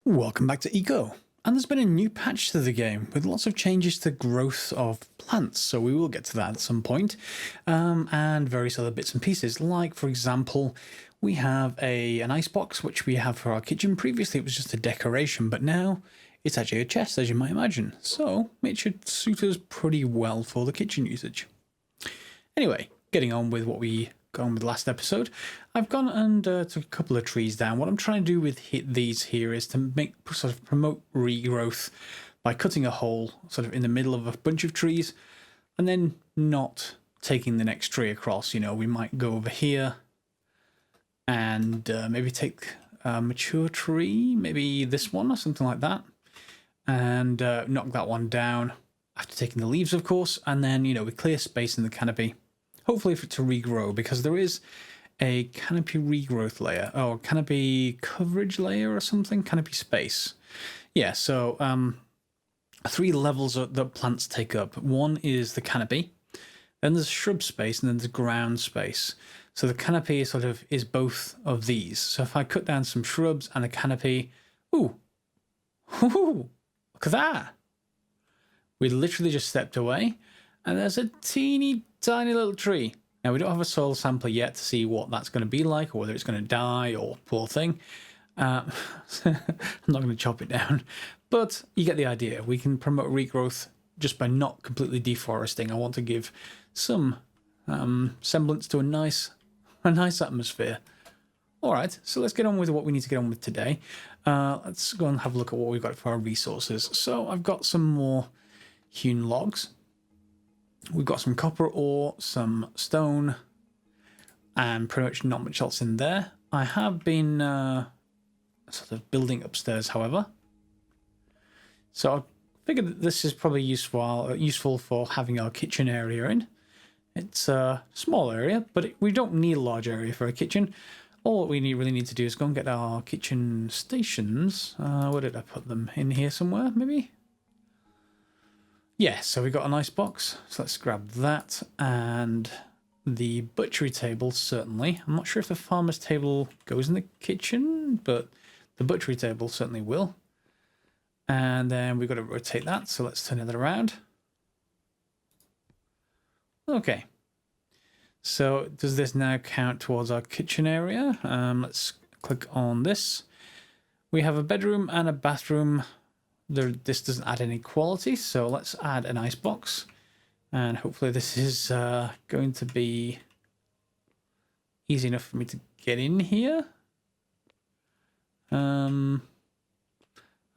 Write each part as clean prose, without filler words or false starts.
Welcome back to Eco, and there's been a new patch to the game with lots of changes to growth of plants, so we will get to that at some point, and various other bits and pieces, like for example we have an icebox which we have for our kitchen. Previously it was just a decoration, but now it's actually a chest, as you might imagine, so it should suit us pretty well for the kitchen usage. Anyway, getting on with what we got on with last episode, I've gone and took a couple of trees down. What I'm trying to do with these here is to promote regrowth by cutting a hole sort of in the middle of a bunch of trees and then not taking the next tree across. You know, we might go over here and maybe take a mature tree, maybe this one or something like that, and knock that one down after taking the leaves, of course, and then, you know, we clear space in the canopy, hopefully for it to regrow, because there is a canopy regrowth layer, or canopy coverage layer or something, canopy space. Yeah, so 3 levels that plants take up. One is the canopy, then there's shrub space, and then there's ground space. So the canopy is both of these. So if I cut down some shrubs and a canopy, ooh, look at that. We literally just stepped away, and there's a teeny tiny little tree. Now, we don't have a soil sampler yet to see what that's going to be like, or whether it's going to die, or poor thing. I'm not going to chop it down, but you get the idea. We can promote regrowth just by not completely deforesting. I want to give some semblance to a nice atmosphere. All right, so let's get on with what we need to get on with today. Let's go and have a look at what we've got for our resources. So I've got some more hewn logs. We've got some copper ore, some stone, and pretty much not much else in there. I have been sort of building upstairs, however. So I figured that this is probably useful for having our kitchen area in. It's a small area, but we don't need a large area for a kitchen. All we really need to do is go and get our kitchen stations. Where did I put them? In here somewhere, maybe? Yeah, so we got an ice box, so let's grab that, and the butchery table, certainly. I'm not sure if the farmer's table goes in the kitchen, but the butchery table certainly will. And then we've got to rotate that, so let's turn it around. Okay, so does this now count towards our kitchen area? Let's click on this. We have a bedroom and a bathroom. This doesn't add any quality, so let's add an icebox, and hopefully this is going to be easy enough for me to get in here.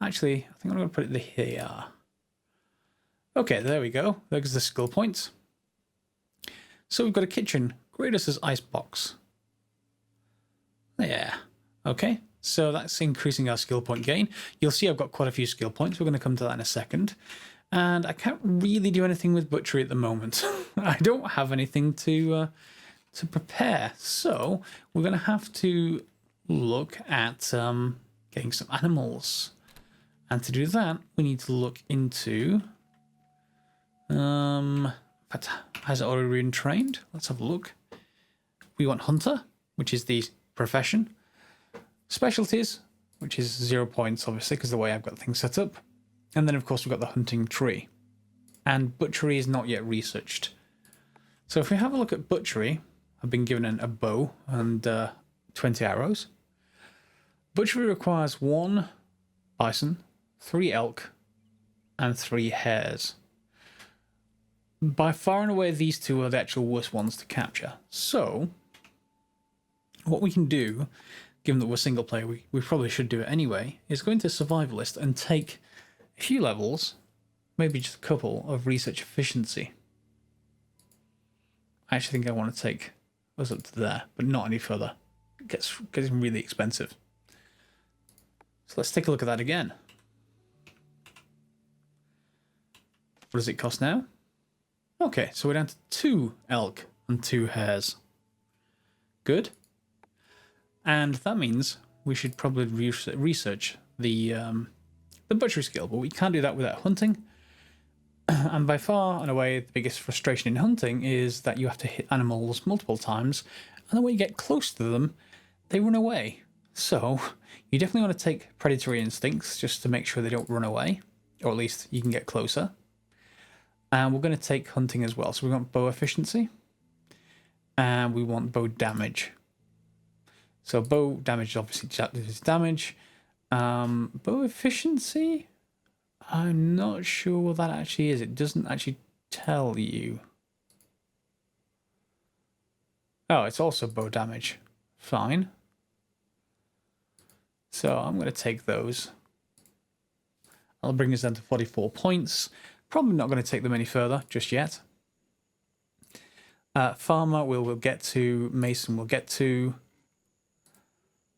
Actually, I think I'm going to put it here. Okay, there we go. There's the skill points. So we've got a kitchen. Grade us as icebox. Yeah. Okay. So that's increasing our skill point gain. You'll see I've got quite a few skill points. We're going to come to that in a second. And I can't really do anything with butchery at the moment. I don't have anything to prepare. So we're going to have to look at getting some animals. And to do that, we need to look into... has it already been trained? Let's have a look. We want hunter, which is the profession. Specialties, which is 0 points, obviously, because the way I've got things set up. And then, of course, we've got the hunting tree. And butchery is not yet researched. So if we have a look at butchery, I've been given a bow and 20 arrows. Butchery requires 1 bison, 3 elk, and 3 hares. By far and away, these 2 are the actual worst ones to capture. So what we can do, given that we're single player, we probably should do it anyway, is go into survivalist and take a few levels, maybe just a couple, of research efficiency. I actually think I want to take us up to there, but not any further. It gets really expensive. So let's take a look at that again. What does it cost now? Okay, so we're down to 2 elk and 2 hares. Good. And that means we should probably research the butchery skill, but we can't do that without hunting. And by far and away, the biggest frustration in hunting is that you have to hit animals multiple times, and then when you get close to them, they run away. So you definitely want to take predatory instincts just to make sure they don't run away, or at least you can get closer. And we're going to take hunting as well. So we want bow efficiency and we want bow damage. So bow damage obviously is damage. Bow efficiency, I'm not sure what that actually is. It doesn't actually tell you. Oh, it's also bow damage. Fine. So I'm going to take those. I'll bring us down to 44 points. Probably not going to take them any further just yet. Farmer we'll get to. Mason we'll get to.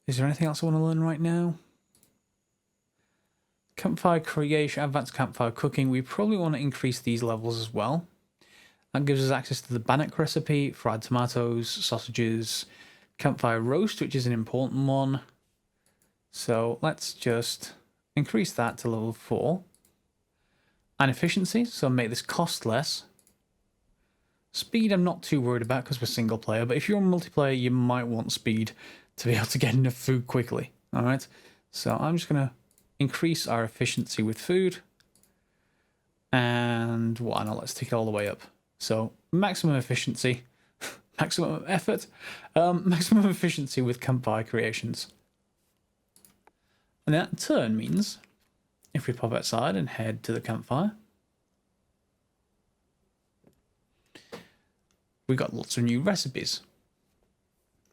Is there anything else I want to learn right now? Campfire creation, advanced campfire cooking. We probably want to increase these levels as well. That gives us access to the bannock recipe, fried tomatoes, sausages, campfire roast, which is an important one. So let's just increase that to level 4. And efficiency, so make this cost less. Speed I'm not too worried about because we're single player, but if you're on multiplayer, you might want speed to be able to get enough food quickly. Alright, so I'm just going to increase our efficiency with food. And why not? Let's take it all the way up. So maximum efficiency, maximum effort, maximum efficiency with campfire creations. And that in turn means if we pop outside and head to the campfire, we've got lots of new recipes.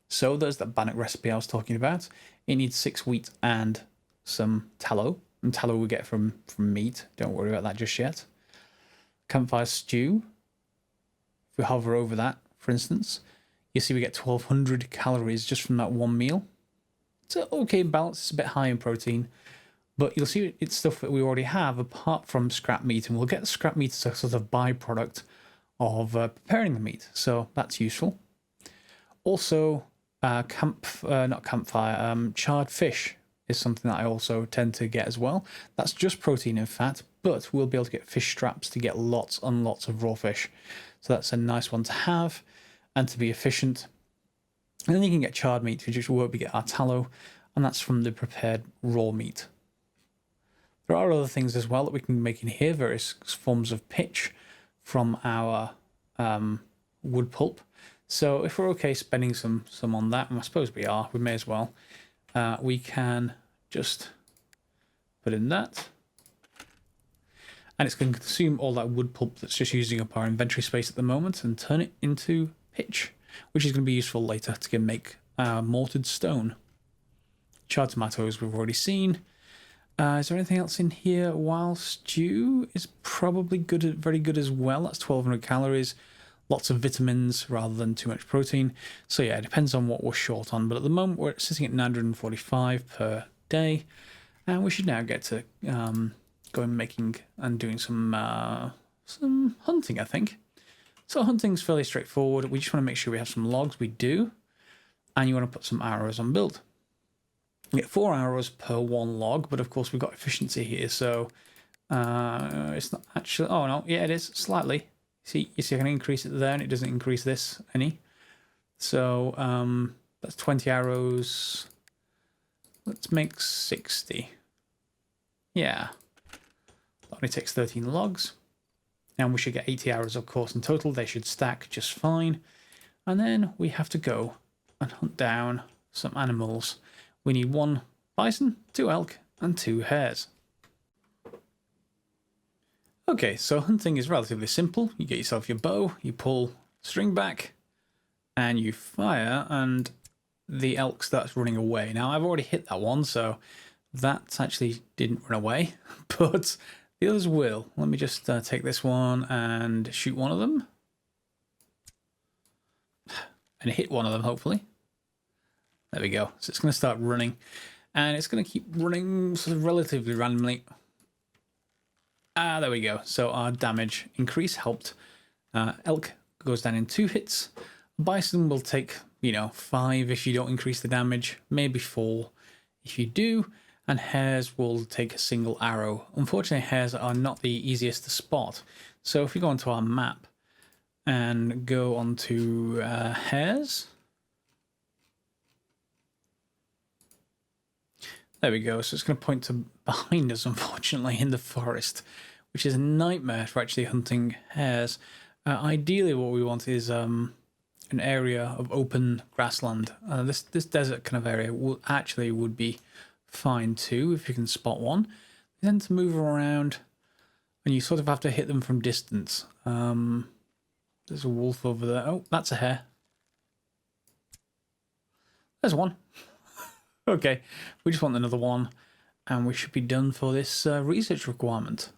So there's that bannock recipe I was talking about. It needs 6 wheat and some tallow. And tallow we get from meat. Don't worry about that just yet. Campfire stew. If we hover over that, for instance, you see we get 1,200 calories just from that one meal. It's an okay balance. It's a bit high in protein. But you'll see it's stuff that we already have apart from scrap meat. And we'll get the scrap meat as a sort of byproduct of preparing the meat. So that's useful. Also, charred fish is something that I also tend to get as well. That's just protein and fat, but we'll be able to get fish straps to get lots and lots of raw fish. So that's a nice one to have and to be efficient. And then you can get charred meat, which is where we get our tallow, and that's from the prepared raw meat. There are other things as well that we can make in here, various forms of pitch from our wood pulp. So if we're okay spending some on that, and I suppose we are, we may as well, we can just put in that. And it's going to consume all that wood pulp that's just using up our inventory space at the moment and turn it into pitch, which is going to be useful later to make mortared stone. Charred tomatoes we've already seen. Is there anything else in here? Wild stew is probably good, very good as well. That's 1,200 calories. Lots of vitamins rather than too much protein. So yeah, it depends on what we're short on. But at the moment, we're sitting at 945 per day. And we should now get to going making and doing some hunting, I think. So hunting's fairly straightforward. We just want to make sure we have some logs. We do. And you want to put some arrows on build. You get 4 arrows per 1 log, but of course we've got efficiency here. So it's not actually... Oh, no. Yeah, it is. Slightly. You see I can increase it there, and it doesn't increase this any. So that's 20 arrows. Let's make 60. Yeah. That only takes 13 logs. And we should get 80 arrows, of course, in total. They should stack just fine. And then we have to go and hunt down some animals. We need 1 bison, 2 elk, and 2 hares. Okay, so hunting is relatively simple. You get yourself your bow, you pull string back, and you fire, and the elk starts running away. Now, I've already hit that one, so that actually didn't run away, but the others will. Let me just take this one and shoot one of them. And hit one of them, hopefully. There we go. So it's going to start running, and it's going to keep running sort of relatively randomly. There we go. So our damage increase helped. Elk goes down in 2 hits. Bison will take, 5 if you don't increase the damage, maybe 4 if you do, and hares will take a single arrow. Unfortunately, hares are not the easiest to spot. So if we go onto our map and go onto hares, There we go. So it's going to point to behind us, unfortunately, in the forest, which is a nightmare for actually hunting hares. Ideally, what we want is an area of open grassland. This desert kind of area would be fine too if you can spot one. They tend to move around, and you sort of have to hit them from distance. There's a wolf over there. Oh, that's a hare. There's one. Okay, we just want another one, and we should be done for this research requirement.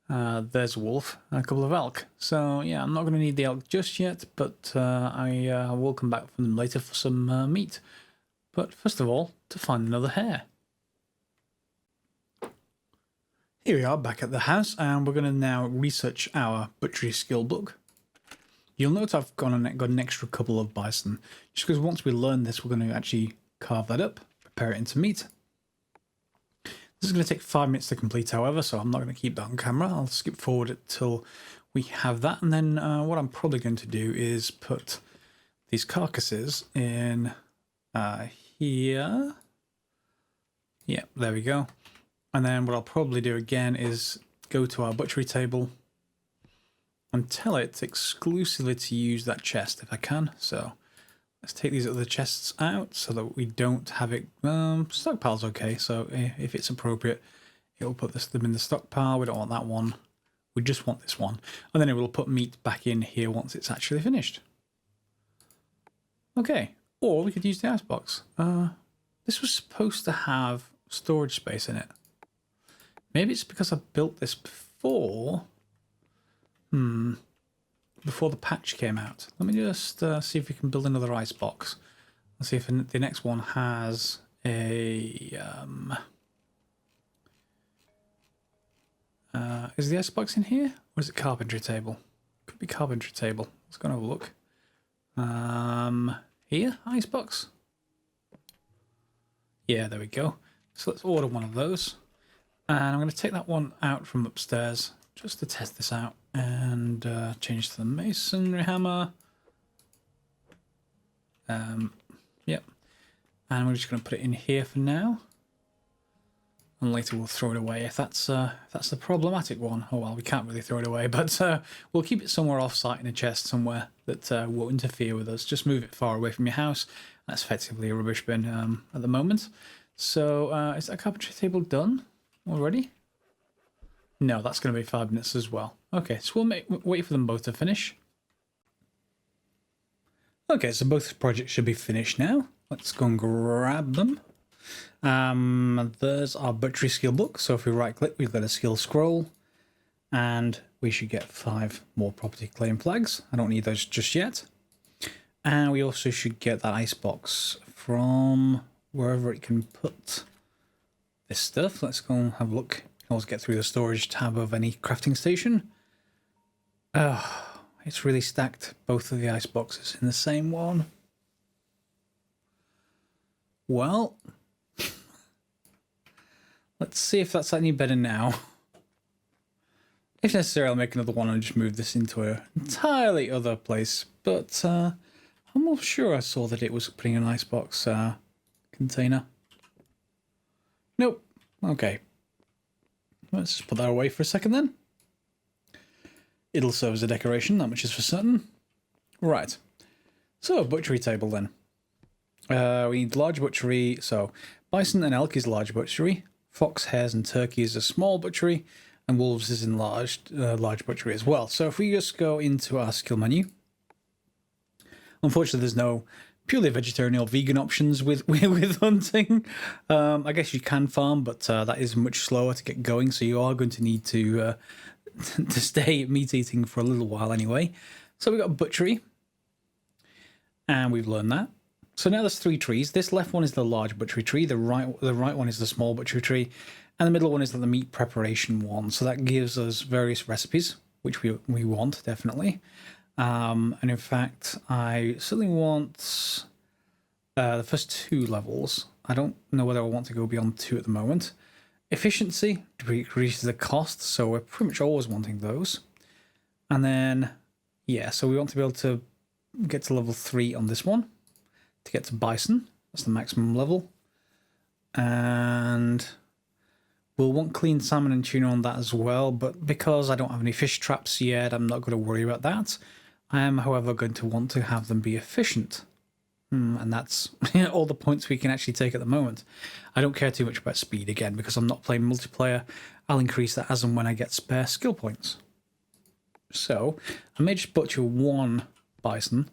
There's a wolf and a couple of elk. So yeah, I'm not going to need the elk just yet, but I will come back for them later for some meat. But first of all, to find another hare. Here we are back at the house, and we're going to now research our butchery skill book. You'll note I've got an extra couple of bison, just because once we learn this, we're going to actually carve that up, prepare it into meat. This is going to take 5 minutes to complete, however, so I'm not going to keep that on camera. I'll skip forward until we have that, and then what I'm probably going to do is put these carcasses in here. Yeah, there we go. And then what I'll probably do again is go to our butchery table and tell it exclusively to use that chest if I can. So let's take these other chests out so that we don't have it. Stockpile's okay, so if it's appropriate, it'll put them in the stockpile. We don't want that one. We just want this one. And then it will put meat back in here once it's actually finished. Okay, or we could use the icebox. This was supposed to have storage space in it. Maybe it's because I built this before. Before the patch came out. Let me just see if we can build another icebox. Let's see if the next one has a... is the icebox in here? Or is it carpentry table? Could be carpentry table. Let's go and have a look. Here, icebox. Yeah, there we go. So let's order one of those. And I'm going to take that one out from upstairs just to test this out and change to the masonry hammer. Yep. And we're just going to put it in here for now. And later we'll throw it away if that's the problematic one. Oh well, we can't really throw it away, but we'll keep it somewhere off-site in a chest somewhere that won't interfere with us. Just move it far away from your house. That's effectively a rubbish bin at the moment. So is that carpentry table done already? No, that's going to be 5 minutes as well. Okay, so we'll wait for them both to finish. Okay, so both projects should be finished now. Let's go and grab them. There's our butchery skill book. So if we right click, we've got a skill scroll, and we should get 5 more property claim flags. I don't need those just yet. And we also should get that icebox from wherever it can put this stuff. Let's go and have a look. You can always get through the storage tab of any crafting station. It's really stacked, both of the ice boxes in the same one. Well, let's see if that's any better now. If necessary, I'll make another one and just move this into an entirely other place. But I'm not sure I saw that it was putting an icebox container. Nope. Okay. Let's just put that away for a second then. It'll serve as a decoration, that much is for certain. Right. So, butchery table then. We need large butchery. So, bison and elk is large butchery. Fox, hares, and turkey is a small butchery. And wolves is enlarged, large butchery as well. So, if we just go into our skill menu. Unfortunately, there's no purely vegetarian or vegan options with hunting. I guess you can farm, but that is much slower to get going. So, you are going to need to stay meat eating for a little while anyway. So we've got butchery, and we've learned that. So now there's 3 trees. This left one is the large butchery tree, the right one is the small butchery tree, and the middle one is the meat preparation one. So that gives us various recipes, which we want, definitely. And in fact, I certainly want the first 2 levels. I don't know whether I want to go beyond 2 at the moment. Efficiency decreases the cost, so we're pretty much always wanting those. And then, yeah, so we want to be able to get to level 3 on this one to get to bison. That's the maximum level. And we'll want clean salmon and tuna on that as well, but because I don't have any fish traps yet, I'm not going to worry about that. I am, however, going to want to have them be efficient. And that's all the points we can actually take at the moment. I don't care too much about speed, again, because I'm not playing multiplayer. I'll increase that as and when I get spare skill points. So I may just butcher one bison,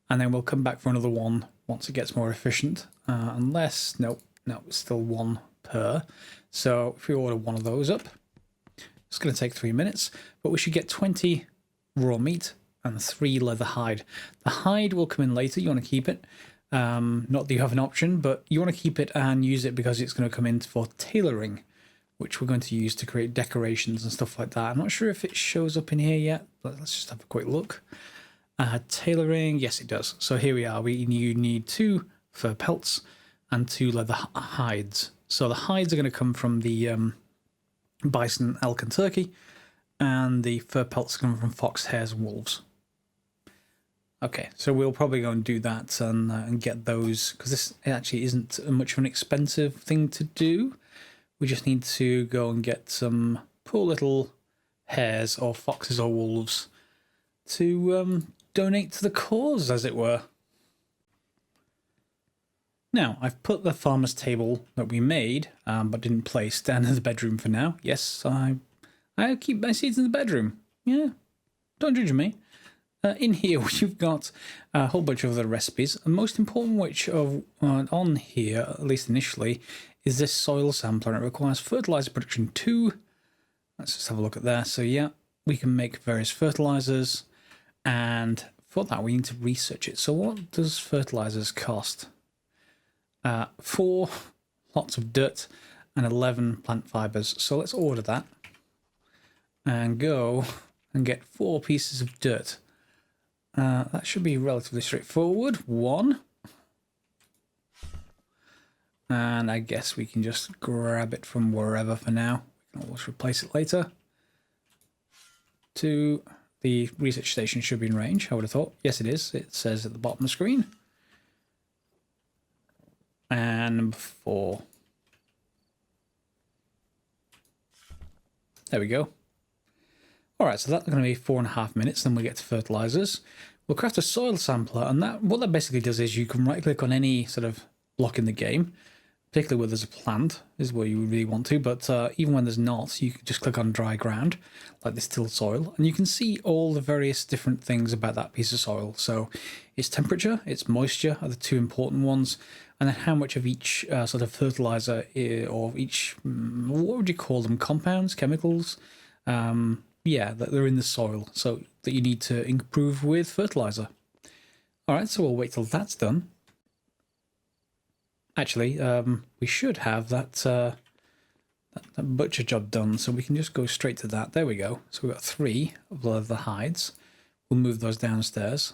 and then we'll come back for another one once it gets more efficient. Unless, no, it's still one per. So if we order one of those up, it's going to take 3 minutes, but we should get 20 raw meat and 3 leather hide. The hide will come in later. You want to keep it. Not that you have an option, but you want to keep it and use it because it's going to come in for tailoring, which we're going to use to create decorations and stuff like that. I'm not sure if it shows up in here yet, but let's just have a quick look. Tailoring, yes it does. So here we are. You need 2 fur pelts and 2 leather hides. So the hides are going to come from the bison, elk and turkey, and the fur pelts come from fox, hares and wolves. Okay, so we'll probably go and do that and get those, because this actually isn't much of an expensive thing to do. We just need to go and get some poor little hares or foxes or wolves to donate to the cause, as it were. Now, I've put the farmer's table that we made, but didn't place, down in the bedroom for now. Yes, I keep my seeds in the bedroom. Yeah, don't judge me. In here, we've got a whole bunch of other recipes. The most important which on here, at least initially, is this soil sampler. It requires fertilizer production 2. Let's just have a look at that. So yeah, we can make various fertilizers, and for that we need to research it. So what does fertilizers cost? 4 lots of dirt and 11 plant fibers. So let's order that and go and get 4 pieces of dirt. That should be relatively straightforward. 1. And I guess we can just grab it from wherever for now. We can always replace it later. 2. The research station should be in range, I would have thought. Yes, it is. It says at the bottom of the screen. And number 4. There we go. Alright, so that's going to be 4.5 minutes, then we get to fertilizers. We'll craft a soil sampler, and what that basically does is you can right click on any sort of block in the game, particularly where there's a plant, is where you really want to, but even when there's not, you can just click on dry ground, like this tilled soil, and you can see all the various different things about that piece of soil. So its temperature, its moisture are the 2 important ones, and then how much of each sort of fertilizer or each, what would you call them, compounds, chemicals? Yeah, that they're in the soil, so that you need to improve with fertilizer. Alright, so we'll wait till that's done. Actually, we should have that butcher job done, so we can just go straight to that. There we go. So we've got 3 of the hides. We'll move those downstairs.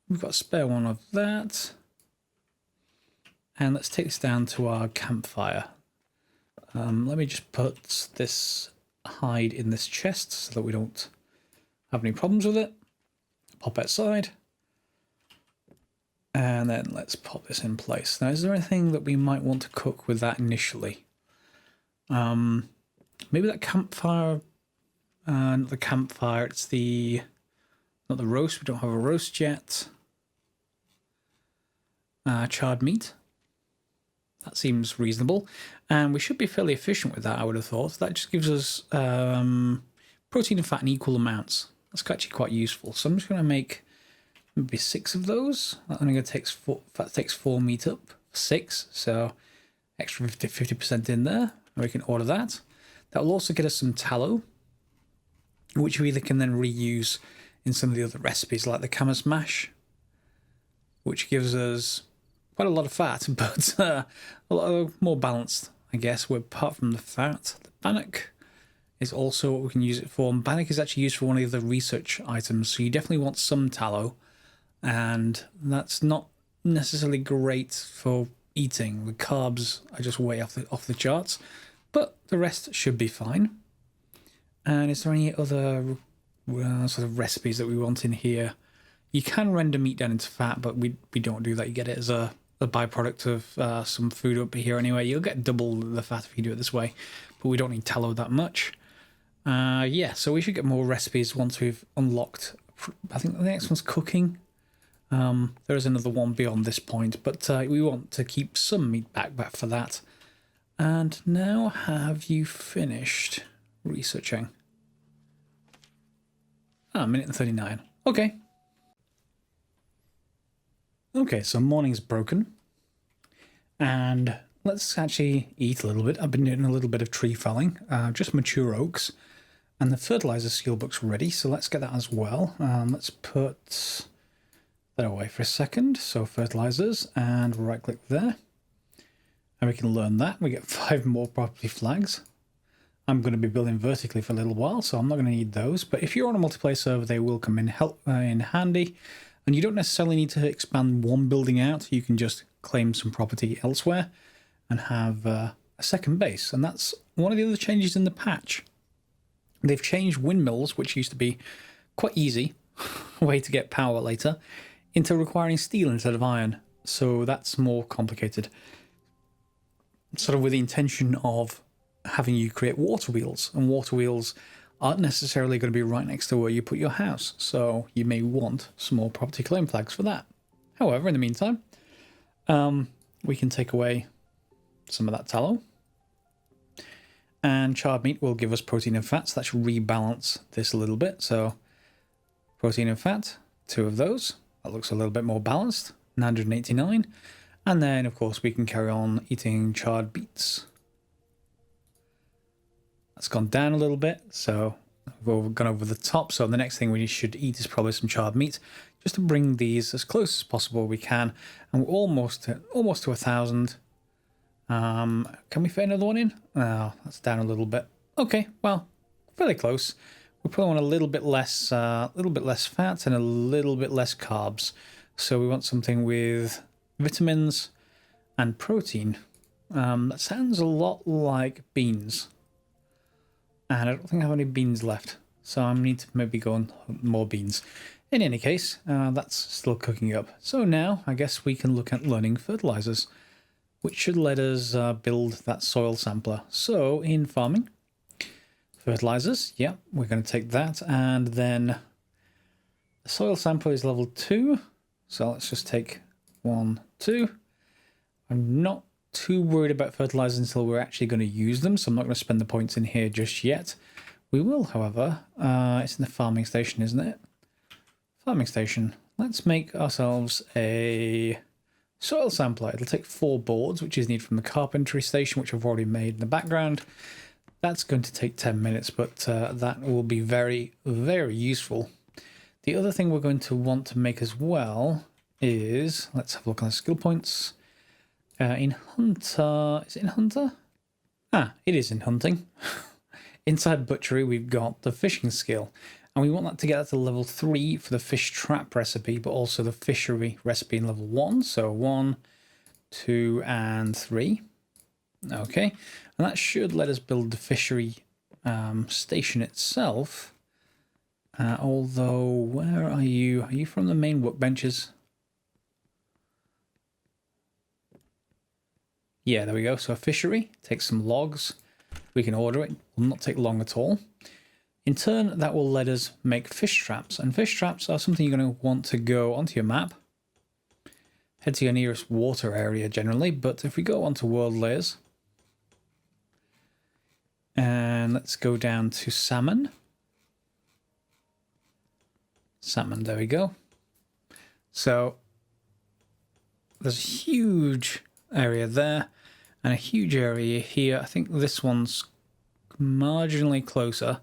We've got a spare one of that. And let's take this down to our campfire. Let me just put this hide in this chest so that we don't have any problems with it. Pop outside. And then let's pop this in place. Now, is there anything that we might want to cook with that initially? Maybe that campfire. Not the campfire, it's not the roast. We don't have a roast yet. Charred meat. That seems reasonable. And we should be fairly efficient with that, I would have thought. That just gives us protein and fat in equal amounts. That's actually quite useful. So I'm just going to make maybe 6 of those. That only takes 4 meat up. 6, so extra 50% in there. And we can order that. That will also get us some tallow, which we either can then reuse in some of the other recipes, like the camas mash, which gives us quite a lot of fat, but a lot more balanced, I guess, apart from the fat. The bannock is also what we can use it for. And bannock is actually used for one of the research items, so you definitely want some tallow, and that's not necessarily great for eating. The carbs are just way off the charts, but the rest should be fine. And is there any other sort of recipes that we want in here? You can render meat down into fat, but we don't do that. You get it as a the byproduct of some food up here anyway. You'll get double the fat if you do it this way, but we don't need tallow that much. Yeah, so we should get more recipes once we've unlocked. I think the next one's cooking. There is another one beyond this point, but we want to keep some meat back for that. And now, have you finished researching? Ah, minute and 39. Okay. Okay, so morning's broken. And let's actually eat a little bit. I've been doing a little bit of tree felling, just mature oaks. And the fertilizer skill book's ready, so let's get that as well. Let's put that away for a second. So fertilizers, and right-click there. And we can learn that. We get 5 more property flags. I'm going to be building vertically for a little while, so I'm not going to need those. But if you're on a multiplayer server, they will come in handy. And you don't necessarily need to expand one building out. You can just claim some property elsewhere and have a second base. And that's one of the other changes in the patch. They've changed windmills, which used to be quite easy way to get power later, into requiring steel instead of iron. So that's more complicated. Sort of with the intention of having you create water wheels. And water wheels aren't necessarily going to be right next to where you put your house. So you may want some more property claim flags for that. However, in the meantime, we can take away some of that tallow. And charred meat will give us protein and fat, so that should rebalance this a little bit. So protein and fat, 2 of those. That looks a little bit more balanced, 989. And then, of course, we can carry on eating charred beets. That's gone down a little bit, so we've gone over the top. So the next thing we should eat is probably some charred meat, just to bring these as close as possible we can. And we're almost to 1,000. Can we fit another one in? Oh, that's down a little bit. Okay, well, fairly close. We probably want a little bit less fat and a little bit less carbs. So we want something with vitamins and protein. That sounds a lot like beans. And I don't think I have any beans left. So I need to maybe go on more beans. In any case, that's still cooking up. So now I guess we can look at learning fertilizers, which should let us build that soil sampler. So in farming, fertilizers, yeah, we're going to take that. And then the soil sampler is level 2. So let's just take 1, 2. I'm not too worried about fertilizers until we're actually going to use them, so I'm not going to spend the points in here just yet. We will, however. It's in the farming station, isn't it? Farming station. Let's make ourselves a soil sampler. It'll take 4 boards, which is needed from the carpentry station, which I've already made in the background. That's going to take 10 minutes, but that will be very, very useful. The other thing we're going to want to make as well is, let's have a look on the skill points. In Hunter, is it in Hunter? Ah, it is in hunting. Inside Butchery, we've got the fishing skill, and we want that to get that to level 3 for the fish trap recipe, but also the fishery recipe in level 1. So 1, 2, and 3. Okay, and that should let us build the fishery station itself. Although, where are you? Are you from the main workbenches? Yeah, there we go. So a fishery, takes some logs. We can order it. It will not take long at all. In turn, that will let us make fish traps. And fish traps are something you're going to want to go onto your map. Head to your nearest water area generally. But if we go onto world layers. And let's go down to salmon. Salmon, there we go. So there's a huge area there and a huge area here. I think this one's marginally closer.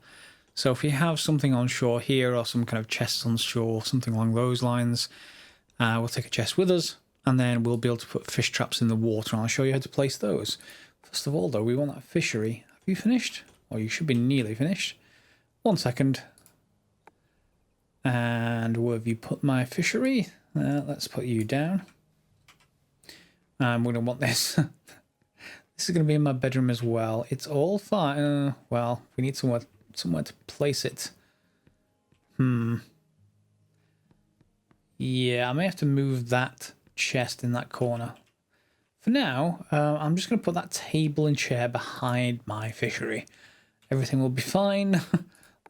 So if you have something on shore here or some kind of chests on shore, something along those lines, we'll take a chest with us and then we'll be able to put fish traps in the water, and I'll show you how to place those. First of all though, we want that fishery. Have you finished? Or you should be nearly finished. 1 second. And where have you put my fishery? Let's put you down. I'm going to want this. This is going to be in my bedroom as well. It's all fine. Well, we need somewhere to place it. Yeah, I may have to move that chest in that corner. For now, I'm just going to put that table and chair behind my fishery. Everything will be fine.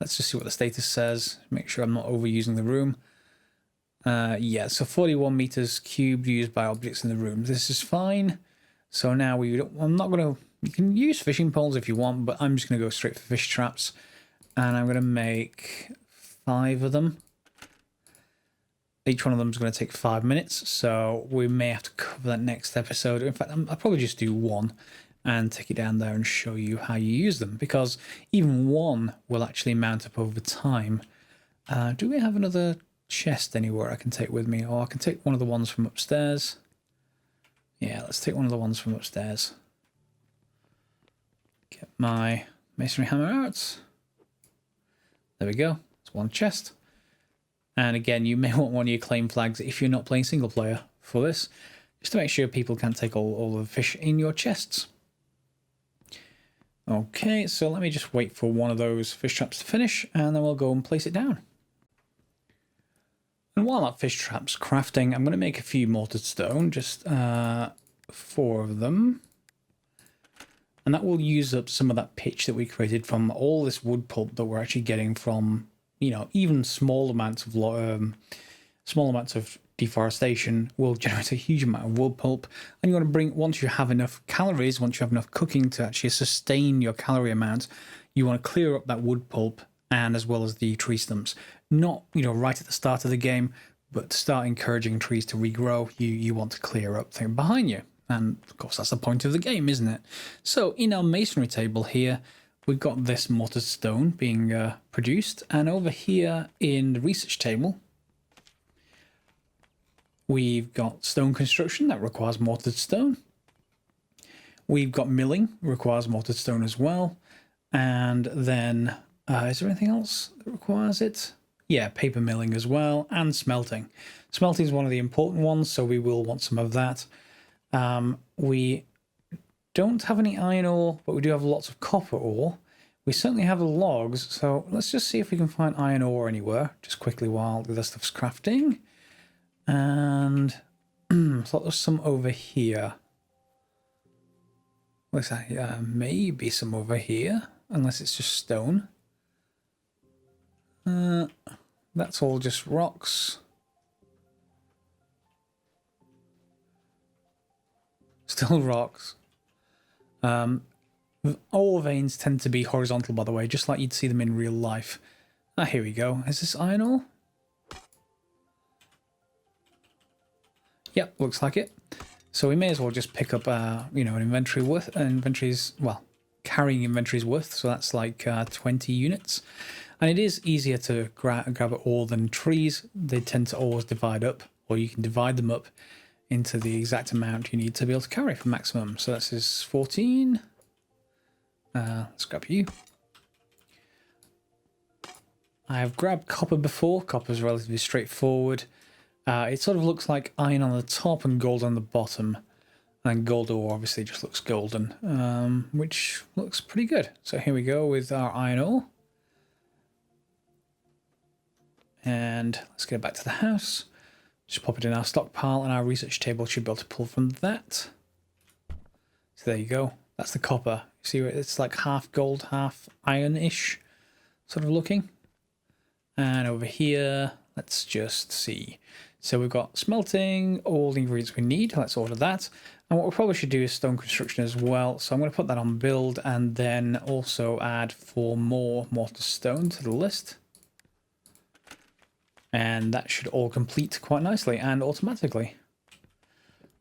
Let's just see what the status says. Make sure I'm not overusing the room. Yeah, so 41 meters cubed used by objects in the room. This is fine. So now I'm not going to... You can use fishing poles if you want, but I'm just going to go straight for fish traps. And I'm going to make 5 of them. Each one of them is going to take 5 minutes, so we may have to cover that next episode. In fact, I'll probably just do one and take it down there and show you how you use them, because even one will actually mount up over time. Do we have another chest anywhere I can take with me? Or I can take one of the ones from upstairs. Yeah, let's take one of the ones from upstairs. Get my masonry hammer out. There we go. It's one chest. And again, you may want one of your claim flags if you're not playing single player for this, just to make sure people can't take all the fish in your chests. Okay, so let me just wait for one of those fish traps to finish, and then we'll go and place it down. And while that fish trap's crafting, I'm going to make a few mortared stone, just 4 of them. And that will use up some of that pitch that we created from all this wood pulp that we're actually getting from, you know, even small amounts of deforestation will generate a huge amount of wood pulp. And you want to bring, once you have enough calories, once you have enough cooking to actually sustain your calorie amount, you want to clear up that wood pulp and as well as the tree stumps. Not, you know, right at the start of the game, but to start encouraging trees to regrow, you want to clear up things behind you. And of course, that's the point of the game, isn't it? So in our masonry table here, we've got this mortared stone being produced. And over here in the research table, we've got stone construction that requires mortared stone. We've got milling, requires mortared stone as well. And then, is there anything else that requires it? Yeah, paper milling as well, and smelting. Smelting is one of the important ones, so we will want some of that. We don't have any iron ore, but we do have lots of copper ore. We certainly have the logs, so let's just see if we can find iron ore anywhere, just quickly while the stuff's crafting. And I thought there's some over here. What's that? Maybe some over here, unless it's just stone. That's all just rocks. Still rocks. Ore veins tend to be horizontal, by the way, just like you'd see them in real life. Ah, here we go. Is this iron ore? Yep, looks like it. So we may as well just pick up, you know, an inventory worth. Well, carrying inventory's worth. So that's like 20 units. And it is easier to grab ore than trees. They tend to always divide up, or you can divide them up into the exact amount you need to be able to carry for maximum. So this is 14. Let's grab you. I have grabbed copper before. Copper is relatively straightforward. It sort of looks like iron on the top and gold on the bottom. And gold ore obviously just looks golden, which looks pretty good. So here we go with our iron ore. And let's get back to the house. Just pop it in our stockpile, and our research table should be able to pull from that. So there you go. That's the copper. See, it's like half gold, half iron-ish sort of looking. And over here, let's just see. So we've got smelting, all the ingredients we need. Let's order that. And what we probably should do is stone construction as well. So I'm going to put that on build, and then also add 4 more mortar stone to the list. And that should all complete quite nicely and automatically.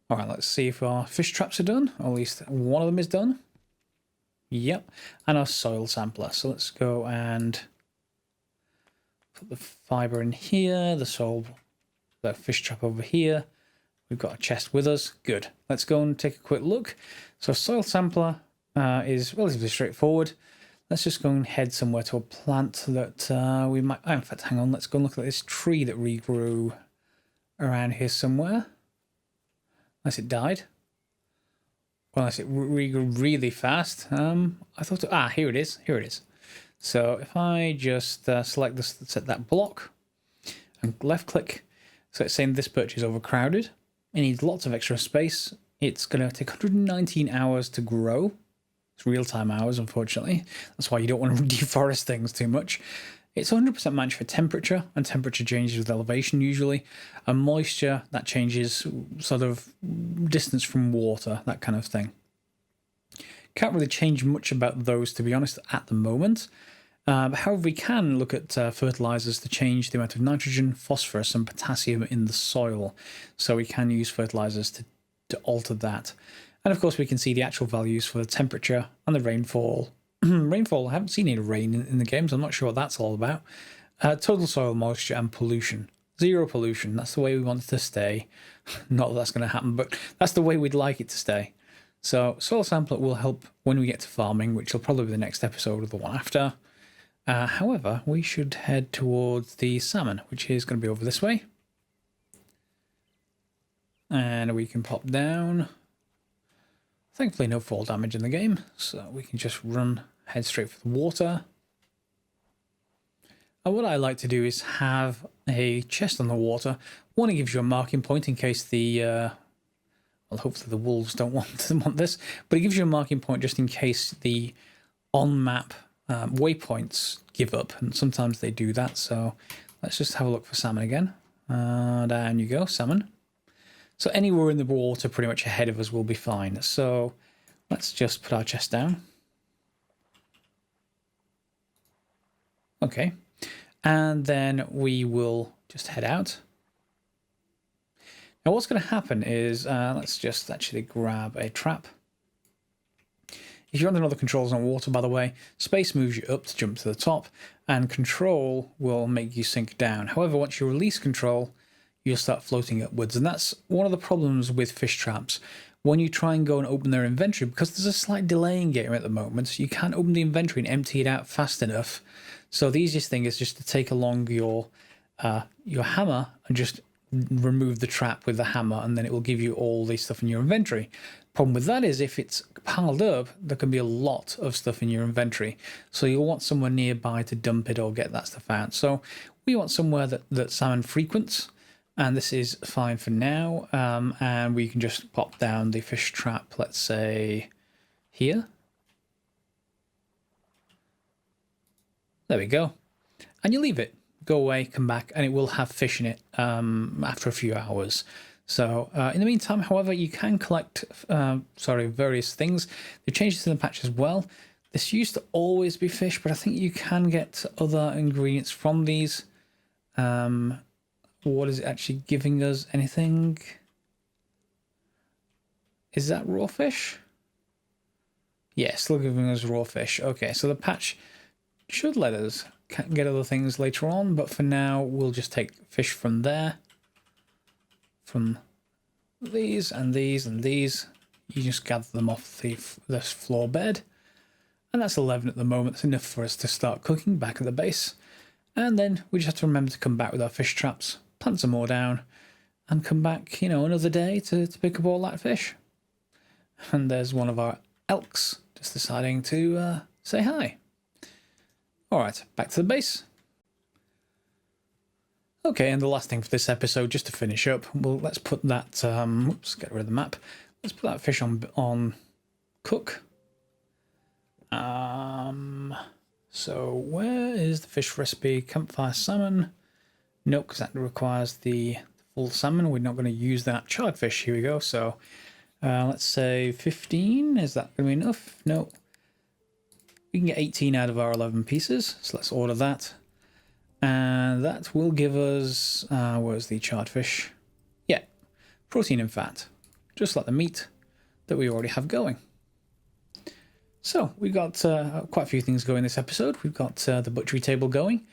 All right, let's see if our fish traps are done. Or at least one of them is done. Yep. And our soil sampler. So let's go and put the fiber in here. The fish trap over here. We've got a chest with us. Good. Let's go and take a quick look. So soil sampler is relatively straightforward. Let's just go and head somewhere to a plant that we might... Oh, in fact, hang on. Let's go and look at this tree that regrew around here somewhere. Unless it died. Well, unless it regrew really fast. I thought... here it is. Here it is. So if I just select this, set that block, and left-click. So it's saying this perch is overcrowded. It needs lots of extra space. It's going to take 119 hours to grow. It's real-time hours, unfortunately. That's why you don't want to deforest things too much. It's 100% matched for temperature, and temperature changes with elevation usually. And moisture, that changes sort of distance from water, that kind of thing. Can't really change much about those, to be honest, at the moment. However, we can look at fertilizers to change the amount of nitrogen, phosphorus, and potassium in the soil. So we can use fertilizers to alter that. And of course, we can see the actual values for the temperature and the rainfall. Rainfall, I haven't seen any rain in the game, so I'm not sure what that's all about. Total soil moisture and pollution. Zero pollution. That's the way we want it to stay. Not that that's going to happen, but that's the way we'd like it to stay. So soil sampler will help when we get to farming, which will probably be the next episode or the one after. However, we should head towards the salmon, which is going to be over this way. And we can pop down. Thankfully no fall damage in the game, so we can just head straight for the water. And what I like to do is have a chest on the water. One, it gives you a marking point in case the, well, hopefully the wolves don't want this, but it gives you a marking point just in case the on-map waypoints give up, and sometimes they do that. So let's just have a look for salmon again. Down you go, salmon. So anywhere in the water pretty much ahead of us will be fine. So let's just put our chest down. Okay. And then we will just head out. Now what's going to happen is, let's just actually grab a trap. If you're under other controls on water, by the way, space moves you up to jump to the top, and control will make you sink down. However, once you release control, you'll start floating upwards, and that's one of the problems with fish traps. When you try and go and open their inventory, because there's a slight delay in game at the moment, you can't open the inventory and empty it out fast enough. So the easiest thing is just to take along your hammer and just remove the trap with the hammer, and then it will give you all the stuff in your inventory. Problem with that is if it's piled up, there can be a lot of stuff in your inventory. So you'll want somewhere nearby to dump it or get that stuff out. So we want somewhere that salmon frequents. And this is fine for now, and we can just pop down the fish trap, let's say, here. There we go. And you leave it. Go away, come back, and it will have fish in it after a few hours. So in the meantime, however, you can collect, various things. They've changed it to the patch as well. This used to always be fish, but I think you can get other ingredients from these. What is it actually giving us? Anything? Is that raw fish? Yeah, still giving us raw fish. Okay, so the patch should let us get other things later on, but for now we'll just take fish from there. From these and these and these. You just gather them off this floor bed. And that's 11 at the moment. That's enough for us to start cooking back at the base. And then we just have to remember to come back with our fish traps. Plant some more down, and come back, another day to pick up all that fish. And there's one of our elks just deciding to say hi. All right, back to the base. Okay, and the last thing for this episode, just to finish up, well, let's put that, oops, get rid of the map. Let's put that fish on cook. So where is the fish recipe? Campfire salmon. Nope, because that requires the full salmon. We're not going to use that charred fish. Here we go. So let's say 15. Is that going to be enough? No. We can get 18 out of our 11 pieces. So let's order that. And that will give us, where's the charred fish? Yeah, protein and fat. Just like the meat that we already have going. So we've got quite a few things going this episode. We've got the butchery table going.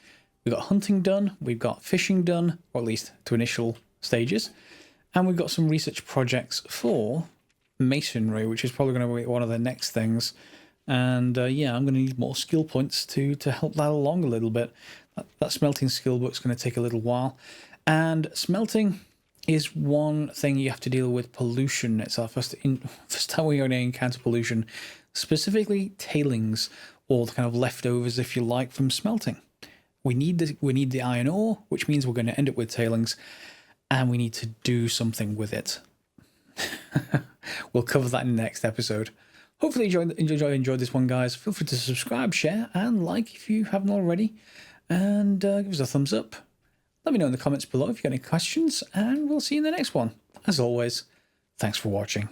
We've got hunting done, we've got fishing done, or at least to initial stages, and we've got some research projects for masonry, which is probably going to be one of the next things. And yeah, I'm going to need more skill points to help that along a little bit. That smelting skill book's going to take a little while. And smelting is one thing you have to deal with pollution. It's our first time we're going to encounter pollution, specifically tailings, or the kind of leftovers, if you like, from smelting. We need the iron ore, which means we're going to end up with tailings. and we need to do something with it. We'll cover that in the next episode. Hopefully you enjoyed this one, guys. Feel free to subscribe, share, and like if you haven't already. And give us a thumbs up. Let me know in the comments below if you've got any questions, and we'll see you in the next one. As always, thanks for watching.